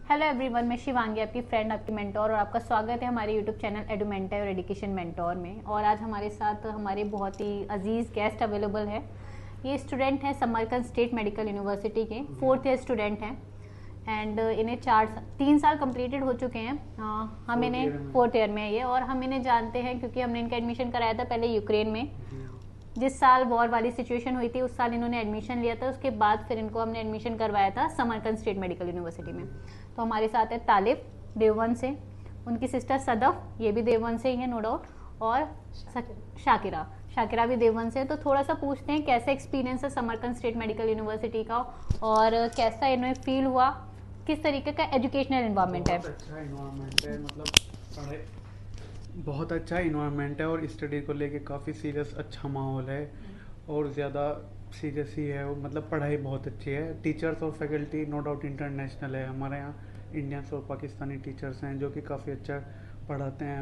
Hello everyone, मैं शिवांगी, आपकी friend, आपकी मेंटोर, और आपका स्वागत है हमारे यूट्यूब चैनल एडुमेंटर और एजुकेशन मेंटोर में। और आज हमारे साथ हमारे बहुत ही अजीज़ गेस्ट अवेलेबल है। ये स्टूडेंट हैं समरकंद स्टेट मेडिकल यूनिवर्सिटी के, 4th ईयर स्टूडेंट हैं। एंड इन्हें 3 साल कंप्लीटेड हो चुके हैं। हम इन्हें 4th ईयर में है ये, और हम इन्हें जानते हैं क्योंकि हमने इनका एडमिशन कराया था पहले यूक्रेन में। जिस साल वॉर वाली सिचुएशन हुई थी उस साल इन्होंने एडमिशन लिया था, उसके बाद फिर इनको हमने एडमिशन करवाया था समरकंद स्टेट मेडिकल यूनिवर्सिटी में। तो हमारे साथ है तालिब देवबंद से, उनकी सिस्टर सदफ, ये भी देवबंद से ही है नो डाउट, और शाकिरा भी देवबंद से। तो थोड़ा सा पूछते हैं कैसा एक्सपीरियंस है समरकंद स्टेट मेडिकल यूनिवर्सिटी का, और कैसा इन्हें फील हुआ, किस तरीके का एजुकेशनल एनवायरनमेंट है। अच्छा इन्वायरमेंट है, मतलब पढ़ाई बहुत अच्छा इन्वायरमेंट है और स्टडी को लेके काफ़ी सीरियस अच्छा माहौल है और ज़्यादा सीरियस ही है। मतलब पढ़ाई बहुत अच्छी है। टीचर्स और फैकल्टी नो डाउट इंटरनेशनल है। हमारे यहाँ इंडियंस और पाकिस्तानी टीचर्स हैं जो कि काफ़ी अच्छा पढ़ाते हैं,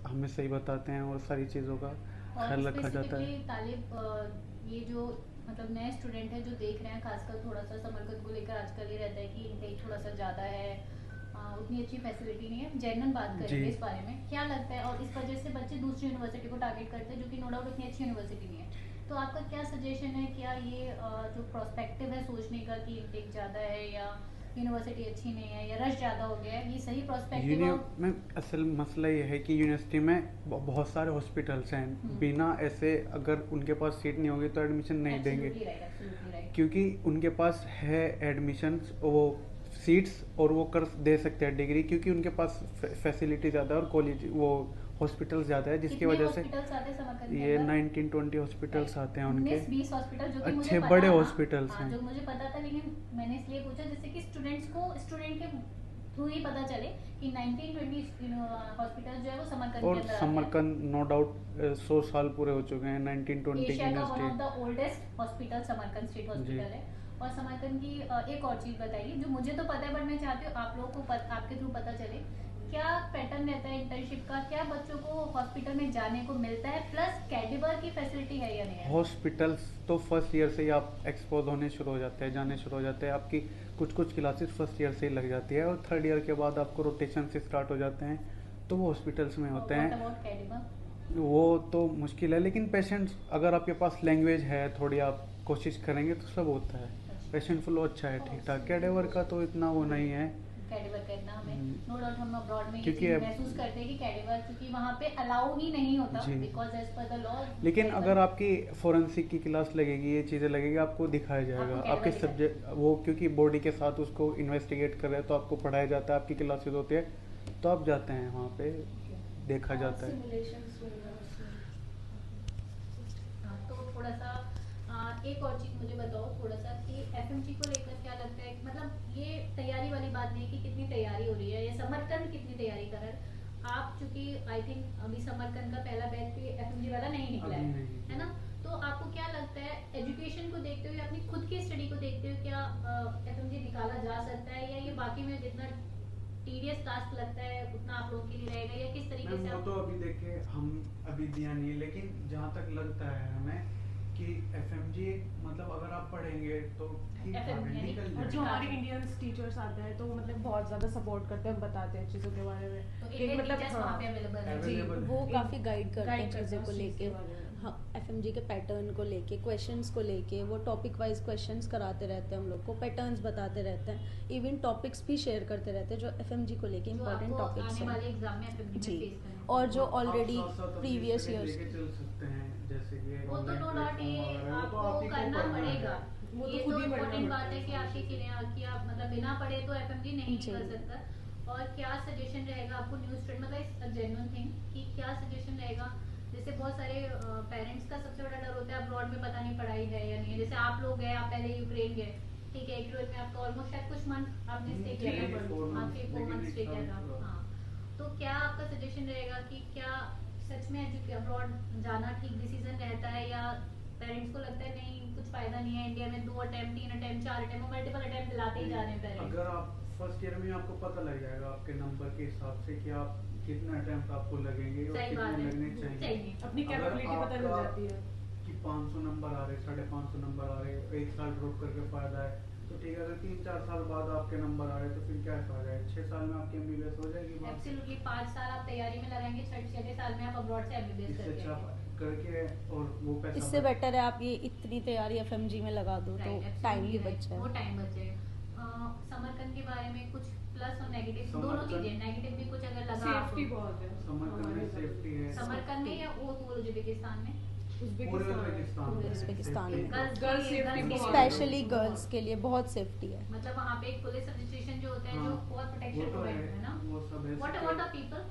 हमें सही बताते हैं और सारी चीज़ों का ख्याल रखा जाता है। तालिब, ये जो मतलब नए स्टूडेंट है जो देख रहे हैं, खासकर थोड़ा सा समरकंद को लेकर आजकल ये रहता है कि इनटेक थोड़ा सा ज़्यादा है, उतनी अच्छी फैसिलिटी नहीं है। जनरल बात करेंगे इस बारे में, क्या लगता है, और इस वजह से बच्चे दूसरी यूनिवर्सिटी को टारगेट करते हैं जो कि नो डाउट उतनी अच्छी यूनिवर्सिटी नहीं है। तो आपका क्या सजेशन है, क्या ये जो प्रोस्पेक्टिव है सोचने का कि इनटेक ज़्यादा है या यूनिवर्सिटी अच्छी नहीं है या रश ज़्यादा हो गया है, ये सही प्रोस्पेक्टिव है? में असल मसला ये है कि यूनिवर्सिटी में बहुत सारे हॉस्पिटल्स हैं, बिना ऐसे अगर उनके पास सीट नहीं होगी तो एडमिशन नहीं देंगे, क्योंकि उनके पास है एडमिशन, वो सीट्स और वो कर दे सकते हैं डिग्री, क्योंकि उनके पास फैसिलिटी ज़्यादा है और कॉलेज वो हॉस्पिटल ज़्यादा है, जिसकी वजह से ये 19-20 हॉस्पिटल्स आते हैं उनके, 20 हॉस्पिटल, जो कि अच्छे मुझे बड़े पता हॉस्पिटल्स था, हैं। जो मुझे पता था, लेकिन मैंने इसलिए पूछा जिससे कि स्टूडेंट के थ्रू ही पता चले कि 19-20 हॉस्पिटल जो है वो समरकंद के और अंदर आते हैं। समरकंद नो डाउट 100 साल पूरे हो चुके हैं। 1920 एशिया का one of university the oldest hospital Samarkand state hospital है। और समरकंद की एक और चीज बताइए जो मुझे तो पता है, बट मैं चाहती हूँ आप लोगों को आपके थ्रू पता चले, क्या पैटर्न रहता है इंटर्नशिप का, क्या बच्चों को हॉस्पिटल में जाने को मिलता है, प्लस कैडिवर की फैसिलिटी है या नहीं है? हॉस्पिटल्स तो फर्स्ट ईयर से ही आप एक्सपोज होने शुरू हो जाते हैं, जाने शुरू हो जाते हैं। आपकी कुछ क्लासेस फर्स्ट ईयर से ही लग जाती है और थर्ड ईयर के बाद आपको रोटेशन से स्टार्ट हो जाते हैं, तो वो हॉस्पिटल्स में होते हैं। वो तो मुश्किल है, लेकिन पेशेंट्स अगर आपके पास लैंग्वेज है थोड़ी, आप कोशिश करेंगे तो सब होता है। पेशेंट फ्लो अच्छा है, ठीक ठाक। कैडेवर का तो इतना वो नहीं है। कैडिवर करना हमें नो डाउट, हम अब्रॉड में ये क्योंकि चीज महसूस करते हैं कि कैडिवर क्योंकि वहाँ पे अलाउ ही नहीं होता because as per the law. लेकिन अगर आपकी फोरेंसिक की क्लास लगेगी, ये चीज़ें लगेगी, आपको दिखाया जाएगा आपके सब्जेक्ट वो, क्योंकि बॉडी के साथ उसको इन्वेस्टिगेट कर रहे हैं तो आपको पढ़ाया जाता है, आपकी क्लासेस होती है तो आप जाते हैं वहाँ पे, देखा जाता है। तो थोड़ा सा एक और चीज मुझे बताओ थोड़ा सा कि एफएमजी को लेकर क्या लगता है, मतलब ये तैयारी वाली बात नहीं कि कितनी तैयारी हो रही है या समरकंद कितनी तैयारी कर रहा है। आप चूंकि आई थिंक अभी समरकंद का पहला बैच भी एफएमजी वाला नहीं निकला है ना, तो आपको क्या लगता है एजुकेशन को देखते हुए, अपनी खुद की स्टडी को देखते हुए, क्या एफएमजी निकाला जा सकता है, या ये बाकी में जितना टीडियस टास्क लगता है उतना आप लोगों के लिए रहेगा, या किस तरीके से? वो तो अभी देखिए हम अभी दिया नहीं, लेकिन जहाँ तक लगता है हमें कि एफएमजी मतलब अगर आप पढ़ेंगे तो और जो हमारे इंडियंस टीचर्स आते हैं तो मतलब बहुत ज़्यादा सपोर्ट करते हैं, बताते हैं चीज़ों के बारे में, तो मतलब वो काफ़ी गाइड करते हैं चीज़ों को लेके। हाँ, एफएमजी के पैटर्न को लेके, क्वेश्चंस को लेके, वो टॉपिक वाइज क्वेश्चंस कराते रहते हैं हम लोग को, पैटर्न्स बताते रहते हैं, इवन टॉपिक्स भी शेयर करते रहते हैं जो एफएमजी को लेके इम्पोर्टेंट टॉपिक्स हैं जी, और जो ऑलरेडी प्रीवियस ईयर्स जैसे कि वो तो नो डाउट ये आपको करना पड़ेगा। वो ये तो इम्पोर्टेंट बात है कि आपके कि आप मतलब बिना पढ़े तो एफएमजी नहीं कर सकता। और क्या सजेशन रहेगा आपको न्यू स्टूडेंट, मतलब जेन्युइन थिंग कि क्या सजेशन रहेगा, जैसे बहुत सारे पेरेंट्स का सबसे बड़ा डर होता है अब्रॉड में पता नहीं पढ़ाई है या नहीं है। जैसे आप लोग गए, आप पहले यूक्रेन गए, ठीक है, यूक्रेन में आपका ऑलमोस्ट शायद कुछ मंथ आपने स्टे किया था, आपके 4 मंथ स्टे किया था। हाँ, तो क्या आपका सजेशन रहेगा कि क्या सच में अब्रॉड जाना ठीक डिसीजन रहता है, या पेरेंट्स को लगता है नहीं कुछ फायदा नहीं है, इंडिया में 2 attempt 3 attempt 4 attempt multiple attempt दिलाते ही जा रहे हैं पेरेंट्स? अगर आप फर्स्ट ईयर में आपको पता लग जाएगा आपके नंबर के हिसाब से कि आप कितने अटेम्प्ट आपको लगेंगे और कितने लगने चाहिए। अपनी कैपेबिलिटी पता लग जाती है कि 500 नंबर आ रहे, 550 नंबर आ रहे, 1 साल ड्रॉप करके फायदा है, तो ठीक है, अगर 3-4 साल बाद आपके नंबर आ रहे तो फिर क्या फायदा है? 6 साल में आपकी एमबीबीएस हो जाएगी बात। एब्सोल्युटली 5 साल आप तैयारी में लगाएंगे, 6 साल में आप अब्रॉड से एमबीबीएस इससे करके अच्छा आएंगे। करके और वो पैसा इससे बेटर है आप ये इतनी तैयारी एफएमजी में लगा दो तो टाइम भी बच वो जाए। टाइम बच जाएगा। समरकंद के बारे में कुछ प्लस और नेगेटिव दोनों समरकंद- चीजें, नेगेटिव भी कुछ अगर लगा सेफ्टी आपको बहुत है समरकंद में हमारे सेफ्टी है। समरकंद में या वो उज्बेकिस्तान में पूरे उज़्बेकिस्तान में उज़्बेकिस्तान में। गर्ल्स सेफ्टी बहुत स्पेशली गर्ल्स के लिए बहुत सेफ्टी है। मतलब वहाँ पे एक पुलिस रजिस्ट्रेशन जो होता है जो हाँ, बहुत वो प्रोटेक्शन तो प्रोवाइड है, है ना। वो सब है। व्हाट अबाउट द पीपल,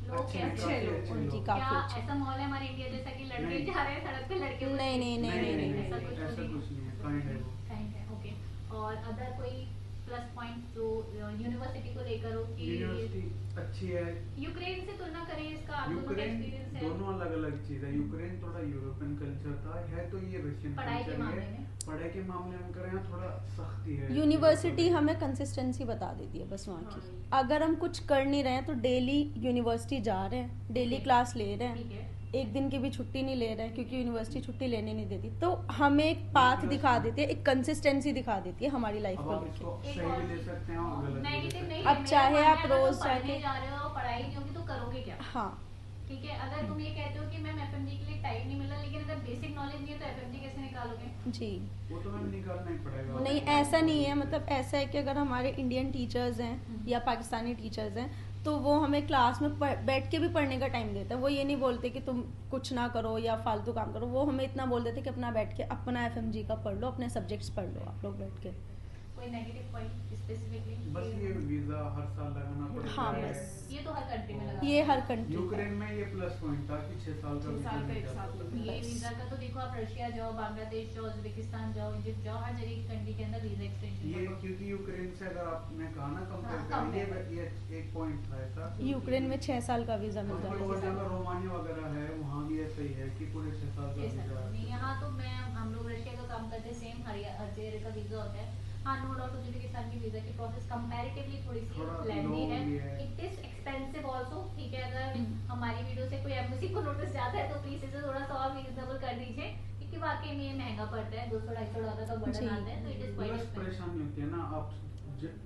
लोग अच्छे कैसे काफी हैं? अच्छे उनकी लोग। काफी क्या अच्छी। ऐसा माहौल है हमारे इंडिया जैसा कि लड़के नहीं। जा रहे हैं सड़क पे लड़के को- नहीं, नहीं, नहीं, नहीं, ऐसा कुछ तो ऐसा नहीं कुछ नहीं है, काइंड है वो। काइंड है, ओके। और अदर कोई प्लस पॉइंट जो यूनिवर्सिटी को लेकर हो कि यूनिवर्सिटी अच्छी है। यूक्रेन से तुलना करें इसका आप दोनों का यूक्रेन एक्सपीरियंस है दोनों अलग अलग चीज है। यूक्रेन थोड़ा यूरोपियन कल्चर था, है तो ये रशियन पढ़ाई के कल्चर मामले है। में? पढ़ाई के मामले में करें थोड़ा सख्ती है। यूनिवर्सिटी हमें कंसिस्टेंसी बता देती है बस वहाँ की। अगर हम कुछ कर नहीं रहे हैं तो डेली यूनिवर्सिटी जा रहे हैं, डेली क्लास ले रहे ठीक हैं, है। एक दिन की भी छुट्टी नहीं ले रहे हैं क्योंकि यूनिवर्सिटी छुट्टी लेने नहीं देती, तो हमें एक पाथ दिखा देती है, एक कंसिस्टेंसी दिखा देती है हमारी लाइफ अब को आप लेके। इसको एक सही और भी ले चीज़, सकते हैं और गलत भी ले नेगेटिव सकते नहीं हैं। है, अब मेरा चाहे मानना आप है, अगर रोज तुम पढ़ने जाके- जा रहे हो और पढ़ाई नहीं होगी तो करोगे क्या? हाँ, ठीक है, अगर तुम ये कहते हो कि मैम एफएमजी के लिए टाइम नहीं मिला, लेकिन अगर बेसिक नॉलेज नहीं है तो एफएमजी कैसे निकालोगे? जी वो तो मैम निकालना ही पड़ेगा। नहीं, ऐसा नहीं है। मतलब ऐसा है कि अगर हमारे इंडियन टीचर्स हैं या पाकिस्तानी टीचर्स हैं तो वो हमें क्लास में बैठ के भी पढ़ने का टाइम देते हैं। वो ये नहीं बोलते कि तुम कुछ ना करो या फालतू काम करो, वो हमें इतना बोल देते कि अपना बैठ के अपना एफएमजी का पढ़ लो, अपने सब्जेक्ट्स पढ़ लो आप लोग बैठ के। कोई नेगेटिव पॉइंट स्पेसिफिकली? बस ये वीजा हर साल लगाना पड़ता हाँ, है। बस। ये तो हर कंट्री में लगा ये हर कंट्री यूक्रेन में ये प्लस पॉइंट था कि 6 साल का 6 साल का वीजा एक मिल साथ जाता था। ये बस। वीजा का तो देखो, आप रशिया जाओ, बांग्लादेश जाओ, उज्बेकिस्तान जाओ, इजिप्ट जाओ, हर जगह की कंट्री के अंदर वीजा एक्सटेंशन ये करो। क्योंकि यूक्रेन से अगर आपने कहा ना हाँ, कंपेयर करें, compare ये एक पॉइंट था ऐसा। यूक्रेन में 6 साल का वीजा मिल और जाता है। जगह रोमानिया वगैरह है, वहाँ भी ऐसा ही है कि पूरे 6 साल का जैसा वीजा नहीं, है। यहाँ तो मैं हम लोग रशिया का काम करते हैं, सेम हर जगह का वीजा होता है। हाँ, नो डाउट उज्बेकिस्तान की वीजा की प्रोसेस कंपैरेटिवली थोड़ी थोड़ा सी लेंथी long है, भी है। It is expensive also. ठीक है, अगर हमारी वीडियो से कोई एम्बेसी को नोटिस जाता है तो प्लीज इसे थोड़ा सा और रीजनेबल कर दीजिए, क्योंकि वाकई में ये महंगा पड़ता है, 200-250 डॉलर का बर्डन जी। आता है, तो इट इज क्वाइट बस एक्सपेंसिव। परेशानी होती है ना, आप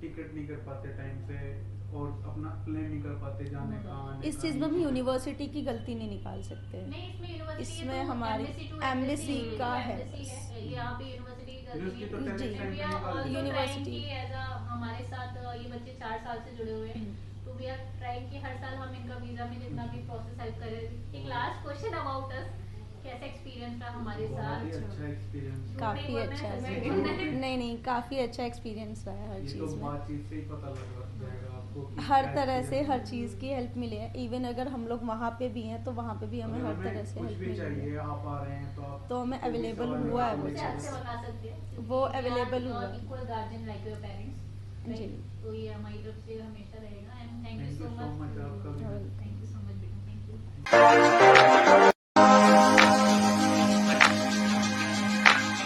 टिकट नहीं कर पाते टाइम से और अपना प्लान नहीं कर पाते जाने का, आने इस का, चीज़ में हम नीचे- यूनिवर्सिटी की गलती नहीं निकाल सकते। नहीं, इसमें यूनिवर्सिटी इसमें हमारी embassy का है बस। यहाँ पे यूनिवर्सिटी यूनिवर्सिटी तो जी। टेनिस टाइम पे निकाल देती है। University। हमारे साथ ये बच्चे 4 साल से जुड़े हुए हैं, तो वी आर ट्राइंग कि हर साल हम इनका वीजा में जितना भी प्रोसेस हेल्प करें। एक लास्ट क्वेश्चन अबाउट अस, कैसा एक्सपीरियंस रहा हमारे बहुत ही साथ? अच्छा एक्सपीरियंस। काफ़ी अच्छा नहीं, है। नहीं, नहीं, काफ़ी अच्छा एक्सपीरियंस रहा है हर ये तो चीज़ में। बातचीत से ही पता लग जाएगा आपको कि हर क्या तरह से experience हर है। चीज़ की हेल्प मिली है। इवन अगर हम लोग वहाँ पे भी हैं तो वहाँ पे भी हमें अगर हर तरह से कुछ हेल्प भी मिली चाहिए, है। आप आ रहे हैं तो आप तो हमें कोई भी available सवाल हुआ है आप वो पूछ से सकते आपसे हैं। बता सकते हैं वो available हुआ है। Equal guardian like your parents, जी। तो ये हमारी तरफ से हमेशा रहेगा। एंड थैंक यू Thank सो you so much मच, आपका भी। थैंक यू सो मच बेटा, थैंक यू।